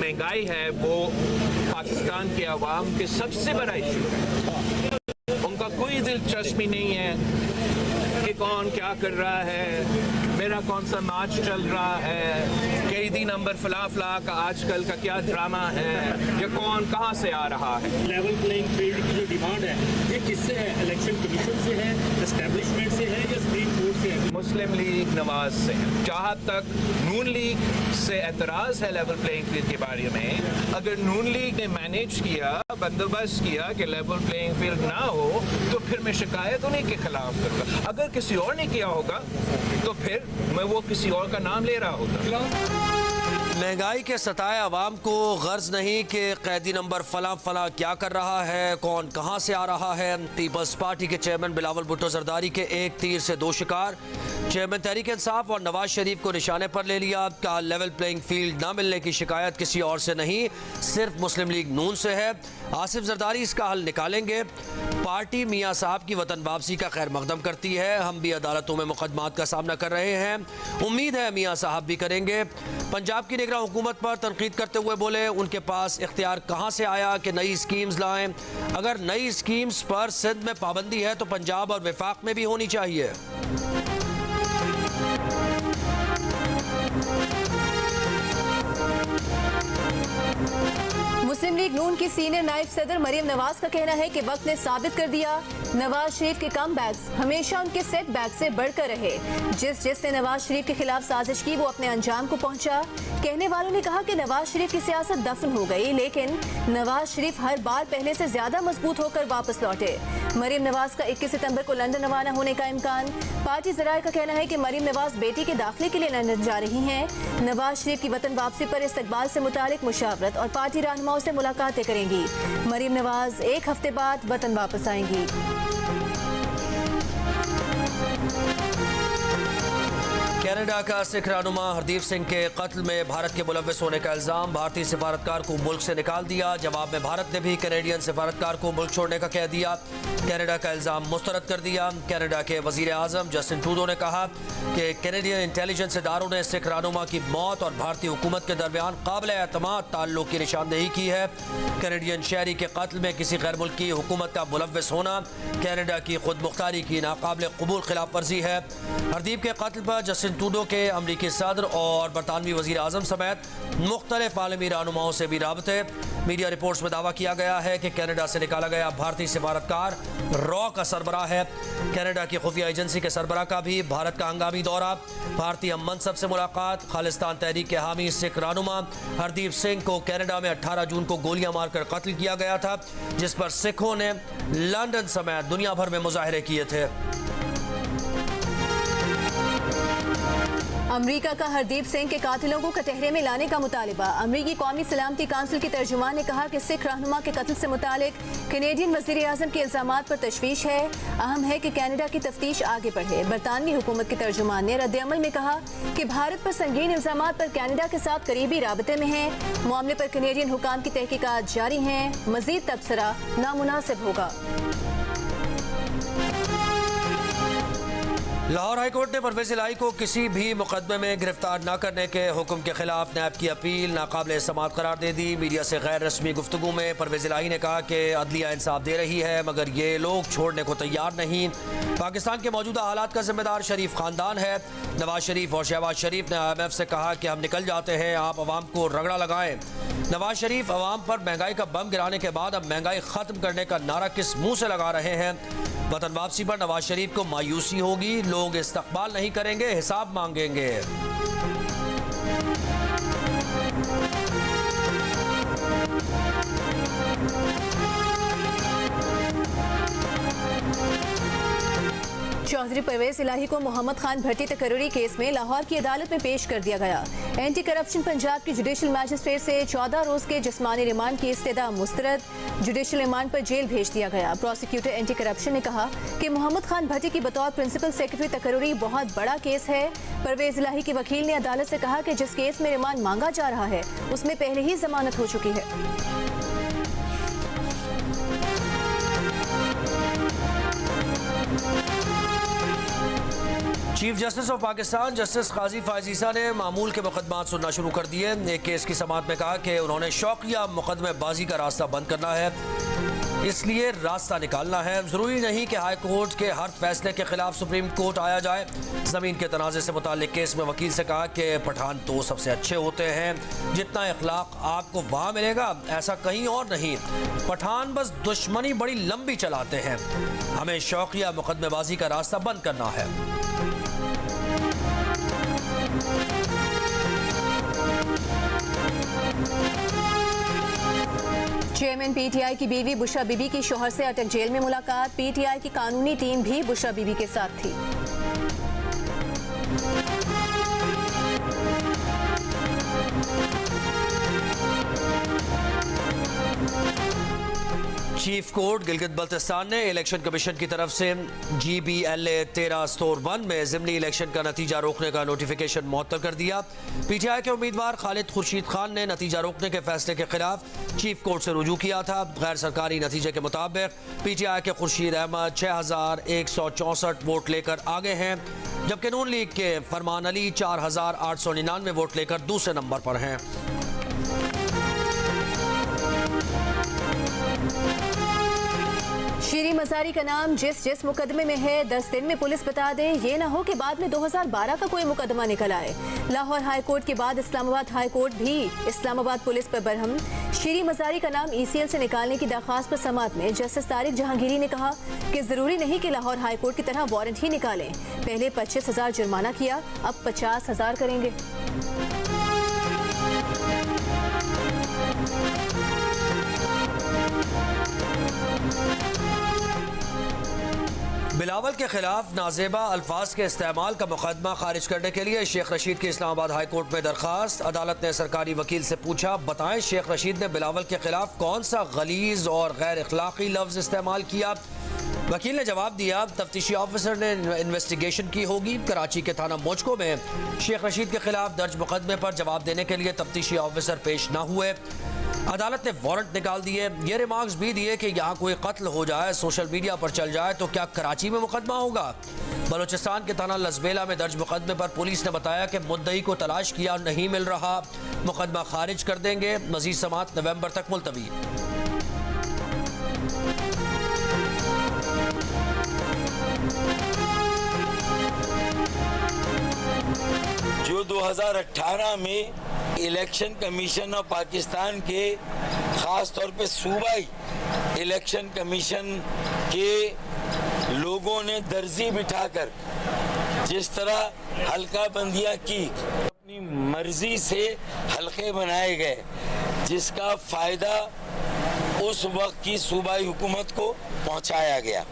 महंगाई है वो पाकिस्तान के अवाम के सबसे बड़ा इशू है। उनका कोई दिलचस्पी नहीं है कि कौन क्या कर रहा है, मेरा कौन सा मैच चल रहा है, कैदी नंबर फला फला का आजकल का क्या ड्रामा है, या कौन कहाँ से आ रहा है। लेवल प्लेइंग फील्ड की जो डिमांड है ये किससे है? इलेक्शन कमीशन से है, एस्टेब्लिशमेंट से है या सुप्रीम कोर्ट से है? मुस्लिम लीग नवाज से है। जहाँ तक नून लीग से एतराज़ है लेवल प्लेइंग फील्ड के बारे में, अगर नून लीग ने मैनेज किया, बंदोबस्त किया कि लेवल प्लेइंग फील्ड ना हो, तो फिर मैं शिकायत उन्हीं के खिलाफ करूँगा। अगर किसी और ने किया होगा तो फिर मैं वो किसी और का नाम ले रहा होगा। महंगाई के सताए अवाम को गर्ज नहीं कि कैदी नंबर फला फला क्या कर रहा है, कौन कहां से आ रहा है। पीपल्स पार्टी के चेयरमैन बिलावल भुट्टो जरदारी के एक तीर से दो शिकार। चेयरमैन तहरीक इंसाफ और नवाज शरीफ को निशाने पर ले लिया। कहा लेवल प्लेइंग फील्ड न मिलने की शिकायत किसी और से नहीं, सिर्फ मुस्लिम लीग नून से है। आसिफ जरदारी इसका हल निकालेंगे। पार्टी मियाँ साहब की वतन वापसी का खैर मकदम करती है। हम भी अदालतों में मुकदमात का सामना कर रहे हैं, उम्मीद है मियाँ साहब भी करेंगे। पंजाब की निगरान हुकूमत पर तनकीद करते हुए बोले उनके पास इख्तियार कहाँ से आया कि नई स्कीम्स लाएं। अगर नई स्कीम्स पर सिंध में पाबंदी है तो पंजाब और वफाक में भी होनी चाहिए। मुस्लिम लीग नून की सीनियर नायब सदर मरियम नवाज का कहना है कि वक्त ने साबित कर दिया नवाज शरीफ के कम बैक्स हमेशा उनके सेट बैक से बढ़कर रहे। जिसने नवाज शरीफ के खिलाफ साजिश की वो अपने अंजाम को पहुंचा। कहने वालों ने कहा कि नवाज शरीफ की सियासत दफन हो गई, लेकिन नवाज शरीफ हर बार पहले से ज्यादा मजबूत होकर वापस लौटे। मरियम नवाज का 21 सितंबर को लंदन रवाना होने का इम्कान। पार्टी जराये का कहना है कि मरियम नवाज बेटी के दाखिले के लिए लंदन जा रही हैं। नवाज शरीफ की वतन वापसी पर इस्तकबाल से मुतालिक मुशावरत और पार्टी रहनुमाओं से मुलाकातें करेंगी। मरियम नवाज एक हफ्ते बाद वतन वापस आएंगी। कनाडा का सिख रहनुमा हरदीप सिंह के कत्ल में भारत के मुलव्विस होने का इल्जाम। भारतीय सिफारतकार को मुल्क से निकाल दिया। जवाब में भारत ने भी कैनेडियन सिफारतकार को मुल्क छोड़ने का कह दिया। कनाडा का इल्जाम मुस्तरद कर दिया। कनाडा के वजीर आजम जस्टिन ट्रूडो ने कहा कि कैनेडियन इंटेलिजेंस इदारों ने सिख रहनुमा की मौत और भारतीय हुकूमत के दरमियान काबिल एतमाद ताल्लुक की निशानदेही की है। कैनेडियन शहरी के कत्ल में किसी गैर मुल्की हुकूमत का मुलव्विस होना कनाडा की खुद मुख्तारी की नाकाबिल कबूल खिलाफ वर्जी है। हरदीप के कत्ल पर जस्टिन ट्रूडो के अमरीकी सदर और बरतानवी वजीर आजम समेत मुख्तलिफ आलमी रहनुमाओं से भी राबते। मीडिया रिपोर्ट्स में दावा किया गया है कि कनाडा से निकाला गया भारतीय सिफारतकार रॉ का सरबराह है। कनाडा की खुफिया एजेंसी के सरबराह का भी भारत का हंगामी दौरा। भारतीय मनसब से मुलाकात। खालिस्तान तहरीक के हामी सिख रहनुमा हरदीप सिंह को कनाडा में 18 जून को गोलियां मारकर कत्ल किया गया था, जिस पर सिखों ने लंदन समेत दुनिया भर में मुजाहरे किए थे। अमेरिका का हरदीप सिंह के कातिलों को कटहरे में लाने का मुतालिबा। अमेरिकी कौमी सलामती काउंसिल के तर्जुमान ने कहा कि सिख रहनुमा के कत्ल से मुतालिक कैनेडियन वजीर आजम के इल्जामात पर तशवीश है। अहम है कि कनाडा की तफ्तीश आगे बढ़े। बरतानवी हुकूमत के तर्जुमान ने रद्द-ए-अमल में कहा कि भारत पर संगीन इल्जामात पर कनाडा के साथ करीबी राबते में है। मामले पर कैनेडियन हुकाम की तहकीकात जारी हैं। मजीद तबसरा नामुनासिब होगा। लाहौर हाईकोर्ट ने परवेज इलाही को किसी भी मुकदमे में गिरफ्तार न करने के हुक्म के खिलाफ नैब की अपील नाकाबिल समाअत करार दे दी। मीडिया से गैर रस्मी गुफ्तगू में परवेज इलाही ने कहा कि अदलिया इंसाफ दे रही है मगर ये लोग छोड़ने को तैयार नहीं। पाकिस्तान के मौजूदा हालात का जिम्मेदार शरीफ खानदान है। नवाज शरीफ और शहबाज शरीफ ने IMF से कहा कि हम निकल जाते हैं, आप अवाम को रगड़ा लगाएं। नवाज शरीफ अवाम पर महंगाई का बम गिराने के बाद अब महंगाई खत्म करने का नारा किस मुंह से लगा रहे हैं। वतन वापसी पर नवाज शरीफ को मायूसी होगी, लोग इस्तकबाल नहीं करेंगे, हिसाब मांगेंगे। चौधरी परवेज इलाही को मोहम्मद खान भट्टी तकर्री केस में लाहौर की अदालत में पेश कर दिया गया। एंटी करप्शन पंजाब की जुडिशल मैजिस्ट्रेट से 14 रोज के जिस्मानी रिमांड की इस्तदा मुस्तरद। जुडिशल रिमांड पर जेल भेज दिया गया। प्रोसिक्यूटर एंटी करप्शन ने कहा कि मोहम्मद खान भट्टी की बतौर प्रिंसिपल सेक्रेटरी तकर्री बहुत बड़ा केस है। परवेज इलाही के वकील ने अदालत से कहा कि जिस केस में रिमांड मांगा जा रहा है उसमें पहले ही जमानत हो चुकी है। Chief justice of Pakistan justice Qazi Faez Isa ने मामूल के मुकदमात सुनना शुरू कर दिए। एक केस की समाअत में कहा कि उन्होंने शौकिया मुकदमेबाजी का रास्ता बंद करना है, इसलिए रास्ता निकालना है। ज़रूरी नहीं कि हाई कोर्ट के हर फैसले के खिलाफ सुप्रीम कोर्ट आया जाए। ज़मीन के तनाज़े से मुताल्लिक केस में वकील से कहा कि पठान तो सबसे अच्छे होते हैं, जितना इखलाक आपको वहाँ मिलेगा ऐसा कहीं और नहीं। पठान बस दुश्मनी बड़ी लंबी चलाते हैं, हमें शौकिया मुकदमेबाजी का रास्ता बंद करना है। चेयरमैन पीटीआई की बीवी बुशरा बीबी की शोहर से अटक जेल में मुलाकात। पीटीआई की कानूनी टीम भी बुशरा बीबी के साथ थी। चीफ कोर्ट गिलगित बल्तिस्तान ने इलेक्शन कमीशन की तरफ से GBLA 13/1 में ज़िमनी इलेक्शन का नतीजा रोकने का नोटिफिकेशन मुअत्तल कर दिया। पीटीआई के उम्मीदवार खालिद खुर्शीद खान ने नतीजा रोकने के फैसले के खिलाफ चीफ कोर्ट से रुजू किया था। गैर सरकारी नतीजे के मुताबिक पीटीआई के खुर्शीद अहमद 6164 वोट लेकर आगे हैं, जबकि नून लीग के फरमान अली 4899 वोट लेकर दूसरे नंबर पर हैं। शीरी मजारी का नाम जिस मुकदमे में है 10 दिन में पुलिस बता दे, ये ना हो कि बाद में 2012 का कोई मुकदमा निकल आए। लाहौर हाई कोर्ट के बाद इस्लामाबाद हाई कोर्ट भी इस्लामाबाद पुलिस पर बरहम। शीरी मजारी का नाम ECL से निकालने की दरख्वास्त पर समाअत में जस्टिस तारिक जहांगीरी ने कहा कि जरूरी नहीं कि लाहौर हाई कोर्ट की तरह वारंट ही निकालें। पहले 25,000 जुर्माना किया, अब 50,000 करेंगे। बिलावल के खिलाफ नाजेबा अल्फाज के इस्तेमाल का मुकदमा खारिज करने के लिए शेख रशीद की इस्लामाबाद हाई कोर्ट में दरखास्त। अदालत ने सरकारी वकील से पूछा, बताएं शेख रशीद ने बिलावल के खिलाफ कौन सा गलीज और गैर अखलाकी लफ्ज इस्तेमाल किया। वकील ने जवाब दिया, तफ्तीशी ऑफिसर ने इन्वेस्टिगेशन की होगी। कराची के थाना मोचको में शेख रशीद के खिलाफ दर्ज मुकदमे पर जवाब देने के लिए तफ्तीशी ऑफिसर पेश न हुए। अदालत ने वारंट निकाल दिए। ये रिमार्क्स भी दिए कि यहाँ कोई कत्ल हो जाए, सोशल मीडिया पर चल जाए तो क्या कराची में मुकदमा होगा। बलूचिस्तान के थाना लसबेला में दर्ज मुकदमे पर पुलिस ने बताया कि मुद्दई को तलाश किया, नहीं मिल रहा, मुकदमा खारिज कर देंगे। मजीद समाअत नवंबर तक मुलतवी। जो 2018 में इलेक्शन कमीशन ऑफ पाकिस्तान के ख़ास तौर पे सूबाई इलेक्शन कमीशन के लोगों ने दर्जी बिठाकर जिस तरह हल्का बंदियां की, अपनी मर्जी से हल्के बनाए गए, जिसका फ़ायदा उस वक्त की सूबाई हुकूमत को पहुंचाया गया।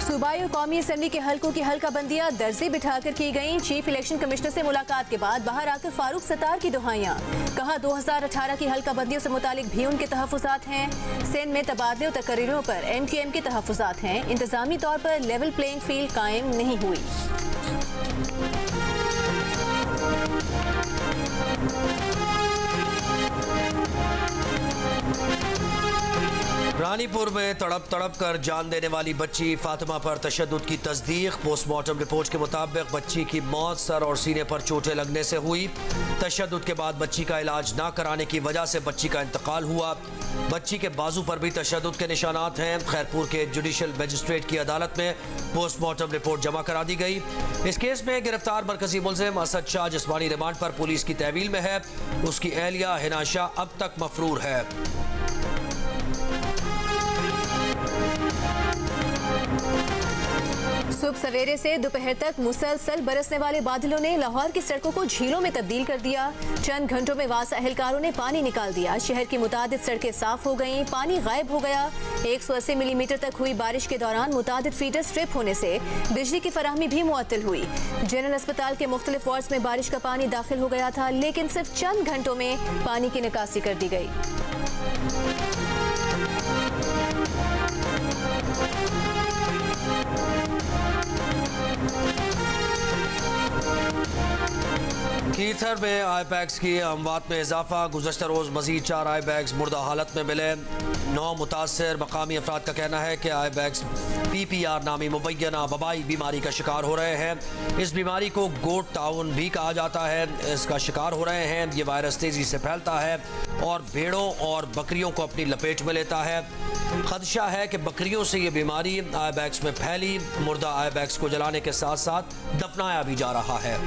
सूबाई और कौमी असेंबली के हलकों की हल्का बंदियां दर्जी बिठाकर की गईं। चीफ इलेक्शन कमिश्नर से मुलाकात के बाद बाहर आकर फारूक सत्तार की दुहाइयां। कहा 2018 की हल्का बंदियों से मुतालिक भी उनके तहफ़्फ़ुज़ात हैं। सिंध में तबादले और तकरीरों पर MQM के तहफ़्फ़ुज़ात हैं। इंतजामी तौर पर लेवल प्लेइंग फील्ड कायम नहीं हुई। रानीपुर में तड़प कर जान देने वाली बच्ची फातिमा पर तशद्दुद की तस्दीक। पोस्टमार्टम रिपोर्ट के मुताबिक बच्ची की मौत सर और सीने पर चोटें लगने से हुई। तशद्दुद के बाद बच्ची का इलाज ना कराने की वजह से बच्ची का इंतकाल हुआ। बच्ची के बाजू पर भी तशद्दुद के निशानात हैं। खैरपुर के जुडिशल मजिस्ट्रेट की अदालत में पोस्टमार्टम रिपोर्ट जमा करा दी गई। इस केस में गिरफ्तार मरकजी मुलजिम असद शाह जिस्मानी रिमांड पर पुलिस की तहवील में है। उसकी एहलिया हिना शाह अब तक मफरूर है। सुबह सवेरे से दोपहर तक मुसलसल बरसने वाले बादलों ने लाहौर की सड़कों को झीलों में तब्दील कर दिया। चंद घंटों में वासा एहलकारों ने पानी निकाल दिया। शहर की मुतादिद सड़कें साफ हो गईं, पानी गायब हो गया। 180 मिलीमीटर तक हुई बारिश के दौरान मुतादिद फीडर स्ट्रिप होने से बिजली की फराहमी भी मुअत्तल हुई। जनरल अस्पताल के मुख्तलिफ वार्ड्स में बारिश का पानी दाखिल हो गया था, लेकिन सिर्फ चंद घंटों में पानी की निकासी कर दी गई। कीथर में आई बैग्स की अमवात में इजाफा। गुज़श्ता रोज़ मजीद 4 आई बैग्स मुर्दा हालत में मिले। 9 मुतासर मकामी अफराद का कहना है कि आई बैग्स PPR नामी मुबैना वबाई बीमारी का शिकार हो रहे हैं। इस बीमारी को गोट टाउन भी कहा जाता है। इसका शिकार हो रहे हैं। ये वायरस तेज़ी से फैलता है और भेड़ों और बकरियों को अपनी लपेट में लेता है। खदशा है कि बकरियों से ये बीमारी आई बैग्स में फैली। मुर्दा आई बैग्स को जलाने के साथ साथ दफनाया भी जा रहा है।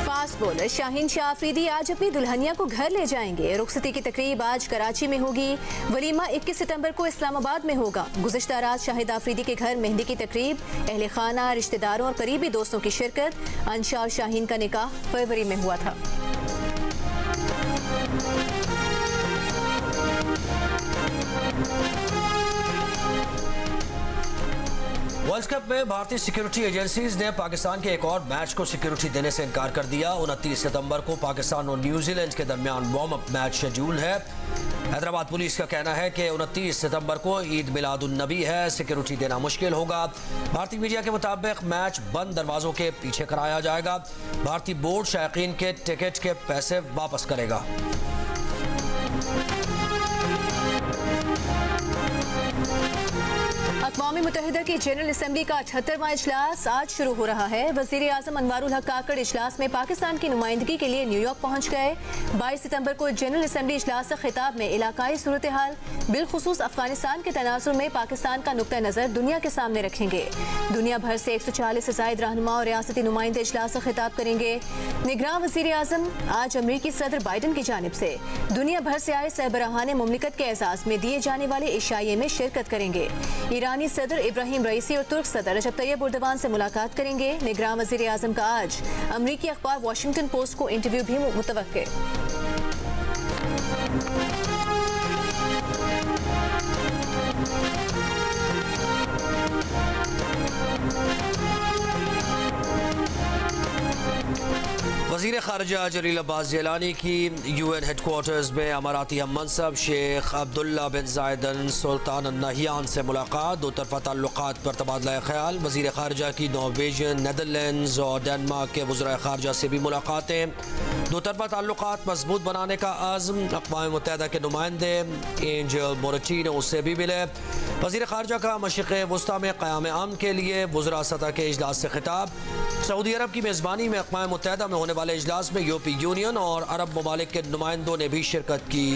फास्ट बॉलर शाहीन शाह अफरीदी आज अपनी दुल्हनिया को घर ले जाएंगे। रुखसती की तकरीब आज कराची में होगी। वलीमा 21 सितंबर को इस्लामाबाद में होगा। गुज़श्ता रात शाहिद अफरीदी के घर मेहंदी की तकरीब, अहले खाना, रिश्तेदारों और करीबी दोस्तों की शिरकत। अंशा और शाहीन का निकाह फरवरी में हुआ था। वर्ल्ड कप में भारतीय सिक्योरिटी एजेंसीज ने पाकिस्तान के एक और मैच को सिक्योरिटी देने से इनकार कर दिया। 29 सितंबर को पाकिस्तान और न्यूजीलैंड के दरमियान वार्म अप मैच शेड्यूल है। हैदराबाद पुलिस का कहना है कि 29 सितंबर को ईद मिलादुन नबी है, सिक्योरिटी देना मुश्किल होगा। भारतीय मीडिया के मुताबिक मैच बंद दरवाजों के पीछे कराया जाएगा। भारतीय बोर्ड शायकीन के टिकट के पैसे वापस करेगा। अक़वाम मुत्तहिदा की जनरल असम्बली का 78वां इजलास आज शुरू हो रहा है। वज़ीर आज़म अनवारुल हक काकड़ इजलास में पाकिस्तान की नुमाइंदगी के लिए न्यूयॉर्क पहुँच गए। 22 सितंबर को जनरल असम्बली इजलास से खिताब में इलाकाई सूरत हाल, बिलखुसूस अफगानिस्तान के तनाजुर में पाकिस्तान का नुक्ता नज़र दुनिया के सामने रखेंगे। दुनिया भर से 140 से ज़ायद रहनुमा और रियासती नुमाइंदे इजलास से खिताब करेंगे। निगरान वज़ीर आज़म आज अमरीकी सदर बाइडन की जानिब से दुनिया भर से आए सरबराहान मुमलिकत के एजाज़ में दिए जाने वाले इशाये में शिरकत करेंगे। ईरानी सदर इब्राहिम रईसी और तुर्क सदर रजब तैयब एर्दोगान से मुलाकात करेंगे। निगरान वज़ीर आज़म का आज अमरीकी अखबार वॉशिंगटन पोस्ट को इंटरव्यू भी मुतवक्के। वज़ीर ख़ारिजा जलील अब्बास जिलानी की UN हेडक्वार्टर्स में अमाराती हम मनसब शेख अब्दुल्ला बिन जायद अल सुल्तान अल नहियान से मुलाकात। दो तरफ़ा ताल्लुक़ात पर तबादला ख्याल। वज़ीर ख़ारिजा की नॉर्वेजियन, नेदरलैंड्स और डेनमार्क के वज़राए ख़ारिजा से भी मुलाकातें। दो तरफ़ा ताल्लुक़ात मजबूत बनाने का आज़म। अक़वाम मुत्तहिदा के नुमाइंदे एंजल मोरटिनो से भी मिले। वज़ीर ख़ारिजा का मशरिक़ वस्ता में क़याम अमन के लिए वज़रा सतह के इजलास से खिताब। सऊदी अरब की मेज़बानी में अक़वाम मुत्तहिदा में होने वाले इजलास में यूरोपीय यूनियन और अरब ममालिक के नुमाइंदों ने भी शिरकत की।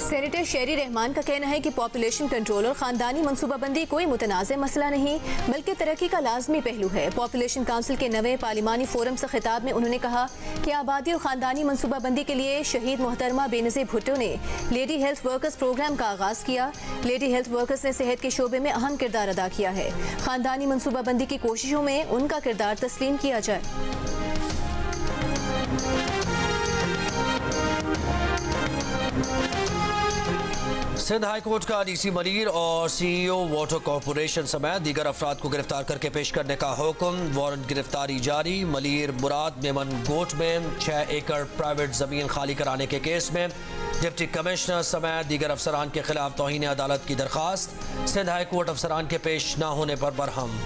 सेनेटर शेरी रहमान का कहना है कि पॉपुलेशन कंट्रोल और खानदानी मनसूबाबंदी कोई मुतनाज़ मसला नहीं बल्कि तरक्की का लाजमी पहलू है। पॉपुलेशन काउंसिल के नवे पार्लिमानी फोरम से खिताब में उन्होंने कहा कि आबादी और खानदानी मनसूबाबंदी के लिए शहीद मोहतरमा बेनज़ीर भुट्टो ने लेडी हेल्थ वर्कर्स प्रोग्राम का आगाज़ किया। लेडी हेल्थ वर्कर्स ने सेहत के शोबे में अहम किरदार अदा किया है। खानदानी मनसूबाबंदी की कोशिशों में उनका किरदार तस्लीम किया जाए। सिंध हाई कोर्ट का DC मनीर और CEO वाटर कॉरपोरेशन समेत दीगर अफराद को गिरफ्तार करके पेश करने का हुक्म। वारंट गिरफ्तारी जारी। मनीर मुराद मेमन गोट में 6 एकड़ प्राइवेट जमीन खाली कराने के केस में डिप्टी कमिश्नर समेत दीगर अफसरान के खिलाफ तौहीन अदालत की दरखास्त। सिंध हाई कोर्ट अफसरान के पेश न होने पर बरहम।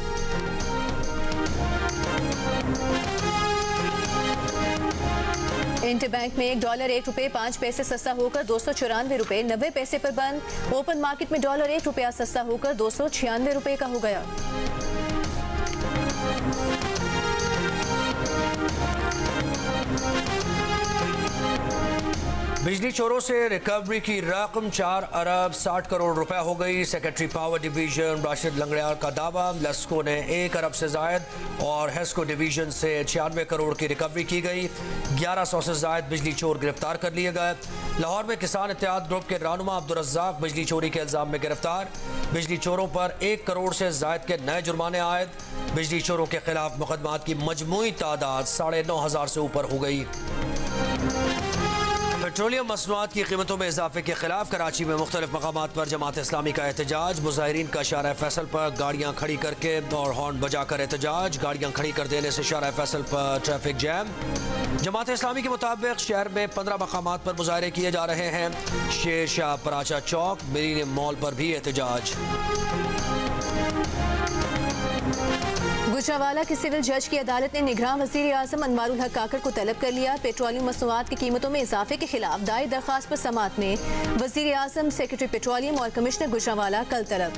इंटर बैंक में $1 ₹1.05 सस्ता होकर 294 रुपये 90 पैसे पर बंद। ओपन मार्केट में $1 ₹1 सस्ता होकर 296 रुपये का हो गया। बिजली चोरों से रिकवरी की रकम 4 अरब 60 करोड़ रुपए हो गई। Secretary power division Rashid Langrial का दावा। लस्को ने 1 अरब से जायद और हेस्को डिवीजन से 96 करोड़ की रिकवरी की गई। 1100 से जायद बिजली चोर गिरफ्तार कर लिए गए। लाहौर में किसान इत्तेहाद ग्रुप के रहनुमा अब्दुल रज़्ज़ाक बिजली चोरी के इल्जाम में गिरफ्तार। बिजली चोरों पर 1 करोड़ से जायद के नए जुर्माने आयद। बिजली चोरों के खिलाफ मुकदमात की मजमूई तादाद 9,500 से ऊपर हो गई। पेट्रोलियम मसनूआत की कीमतों में इजाफे के खिलाफ कराची में मुख्तलिफ मकामात पर जमात इस्लामी का एहतजाज। मुजाहिरीन का शारा फैसल पर गाड़ियाँ खड़ी करके और हॉर्न बजाकर एहतजाज। गाड़ियाँ खड़ी कर देने से शारा फैसल पर ट्रैफिक जैम। जमात इस्लामी के मुताबिक शहर में 15 मकामात पर मुजाहरे किए जा रहे हैं। शेर शाह पराचा चौक, मिलीनियम मॉल पर भी एहतजाज। गुजरावाला के सिविल जज की अदालत ने निगरान वजीर आजम अनवारुल हक काकड़ को तलब कर लिया। पेट्रोलियम मसनूआत की कीमतों में इजाफे के खिलाफ दायर दरखास्त पर समाअत में वजीर आजम, सेक्रेटरी पेट्रोलियम और कमिश्नर गुजरावाला कल तलब।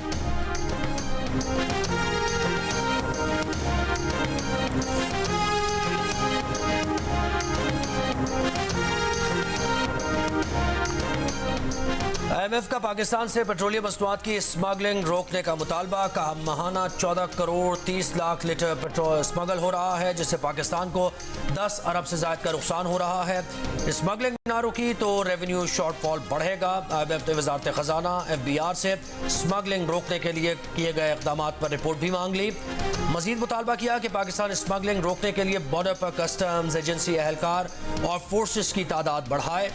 IMF का पाकिस्तान से पेट्रोलियम मसनूआत की स्मगलिंग रोकने का मुतालबा। कहा माहाना 14 crore 30 lakh litre petrol smuggle हो रहा है, जिससे पाकिस्तान को 10 अरब से ज्यादा का नुकसान हो रहा है। स्मगलिंग ना रुकी तो रेवेन्यू शॉर्टफॉल बढ़ेगा। IMF ने वजारत खजाना FBR से स्मगलिंग रोकने के लिए किए गए इकदाम पर रिपोर्ट भी मांग ली। मजीद मुतालबा किया कि पाकिस्तान स्मगलिंग रोकने के लिए बॉर्डर पर कस्टम्स एजेंसी एहलकार और फोर्सेस की तादाद बढ़ाए।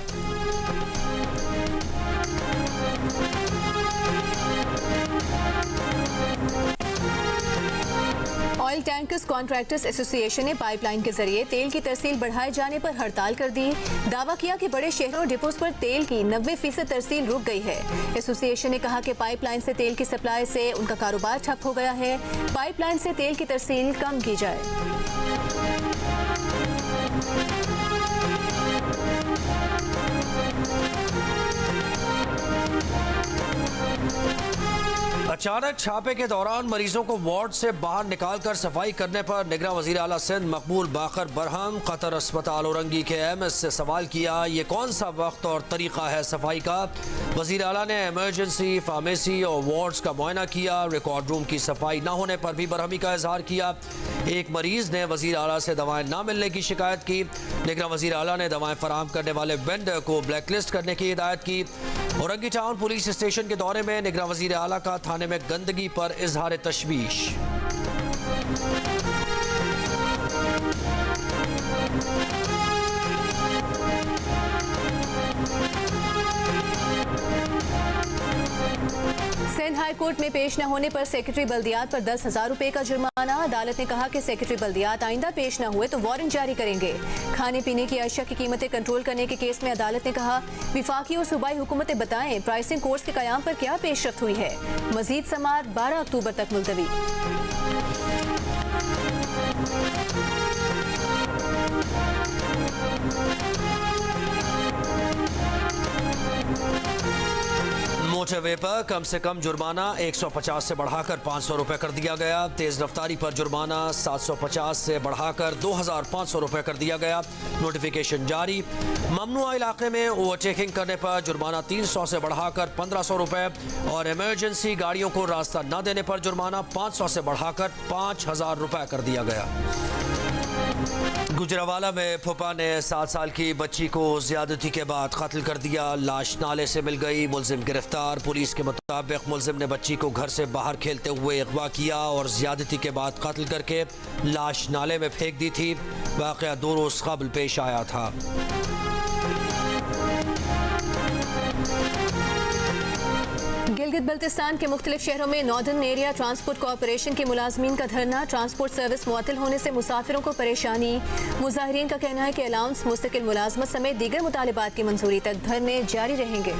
ऑयल टैंकर्स कॉन्ट्रैक्टर्स एसोसिएशन ने पाइपलाइन के जरिए तेल की तरसील बढ़ाए जाने पर हड़ताल कर दी। दावा किया कि बड़े शहरों और डिपोज पर तेल की 90% तरसील रुक गई है। एसोसिएशन ने कहा कि पाइपलाइन से तेल की सप्लाई से उनका कारोबार ठप हो गया है। पाइपलाइन से तेल की तरसील कम की जाए। अचानक छापे के दौरान मरीजों को वार्ड से बाहर निकालकर सफाई करने पर निगरान वजीर आला सिंध मकबूल बाकर बरहम कतर अस्पताल औरंगी के MS से सवाल किया, ये कौन सा वक्त और तरीका है सफाई का। वजीर आला ने इमरजेंसी, फार्मेसी और वार्ड्स का मुआयना किया। रिकॉर्ड रूम की सफाई न होने पर भी बरहमी का इजहार किया। एक मरीज ने वजीर आला से दवाएं न मिलने की शिकायत की। निगरान वजीर आला ने दवाएं फराहम करने वाले वेंडर को ब्लैकलिस्ट करने की हिदायत की। औरंगी टाउन पुलिस स्टेशन के दौरे में निगरान वजीर आला का थाने में गंदगी पर इजहार तशवीश। सिंध हाई कोर्ट में पेश न होने पर सेक्रेटरी बल्दियात पर 10,000 रुपए का जुर्माना। अदालत ने कहा कि सेक्रेटरी बल्दियात आइंदा पेश न हुए तो वारंट जारी करेंगे। खाने पीने की अशिया की कीमतें कंट्रोल करने के केस में अदालत ने कहा विफाकी और सूबाई हुकूमतें बताएं प्राइसिंग कोर्स के कयाम पर क्या पेशरफ्त हुई है। मजीद समाअत 12 अक्टूबर तक मुलतवी। मोटरवे पर कम से कम जुर्माना 150 से बढ़ाकर 500 रुपए कर दिया गया। तेज रफ्तारी पर जुर्माना 750 से बढ़ाकर 2500 रुपए कर दिया गया। नोटिफिकेशन जारी। ममनुआ इलाके में ओवरटेकिंग करने पर जुर्माना 300 से बढ़ाकर 1500 रुपए और इमरजेंसी गाड़ियों को रास्ता न देने पर जुर्माना 500 से बढ़ाकर 5000 रुपए कर दिया गया। गुजरावाला में फुपा ने 7 साल की बच्ची को ज्यादती के बाद कत्ल कर दिया। लाश नाले से मिल गई, मुलजिम गिरफ्तार। पुलिस के मुताबिक मुलजिम ने बच्ची को घर से बाहर खेलते हुए अगवा किया और ज्यादती के बाद कत्ल करके लाश नाले में फेंक दी थी। वाक़या 2 रोज कबल पेश आया था। गिलगित बल्तिस्तान के मुख्तलिफ शहरों में नॉर्दर्न एरिया ट्रांसपोर्ट कॉरपोरेशन के मुलाजमीन का धरना। ट्रांसपोर्ट सर्विस मुअत्तल होने से मुसाफिरों को परेशानी। मुजाहिरीन का कहना है कि अलाउंस, मुस्तकिल मुलाजमत समेत दीगर मुतालिबात की मंजूरी तक धरने जारी रहेंगे।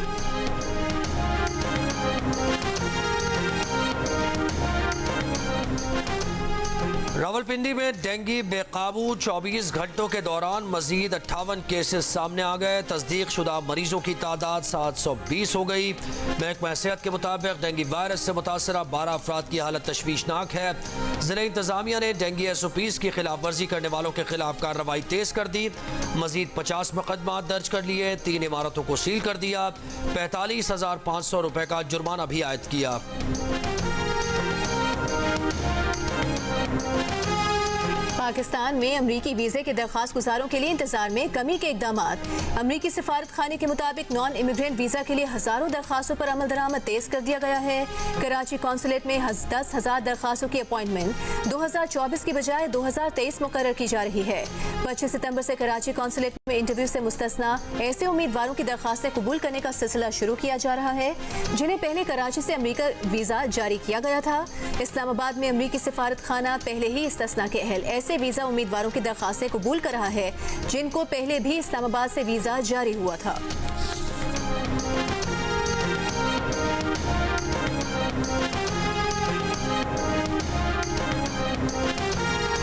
रावलपिंडी में डेंगू बेकाबू। 24 घंटों के दौरान मजीद 58 केसेस सामने आ गए। तस्दीक शुदा मरीजों की तादाद 720 हो गई। महकमा सेहत के मुताबिक डेंगू वायरस से मुतासरा 12 अफराद की हालत तशवीशनाक है। जिला इंतजामिया ने डेंगू SOPs की खिलाफ वर्जी करने वालों के खिलाफ कार्रवाई तेज कर दी। मजीद 50 मुकदमा दर्ज कर लिए। 3 इमारतों को सील कर दिया। 45,500 रुपए का जुर्माना भी आयद किया। पाकिस्तान में अमरीकी वीजे के दरख्वास्त गुजारों के लिए इंतजार में कमी के इकदाम। अमरीकी सिफारत खाने के मुताबिक नॉन इमिग्रेंट वीजा के लिए हजारों दरख्वास्तों पर अमल दरामद तेज कर दिया गया है। कराची कौंसलेट में 10,000 दरख्वास्तों की अपॉइंटमेंट 2024 की बजाय 2023 मुकर्रर की जा रही है। 25 सितंबर से कराची कौंसलेट में इंटरव्यू से मुस्तस्ना ऐसे उम्मीदवारों की दरख्वास्तें कबूल करने का सिलसिला शुरू किया जा रहा है जिन्हें पहले कराची से अमरीका वीजा जारी किया गया था। इस्लामाबाद में अमरीकी सिफारत खाना पहले ही इस्तिस्ना के अहल ऐसे वीजा उम्मीदवारों की दरख्वास्तें कबूल कर रहा है जिनको पहले भी इस्लामाबाद से वीजा जारी हुआ था।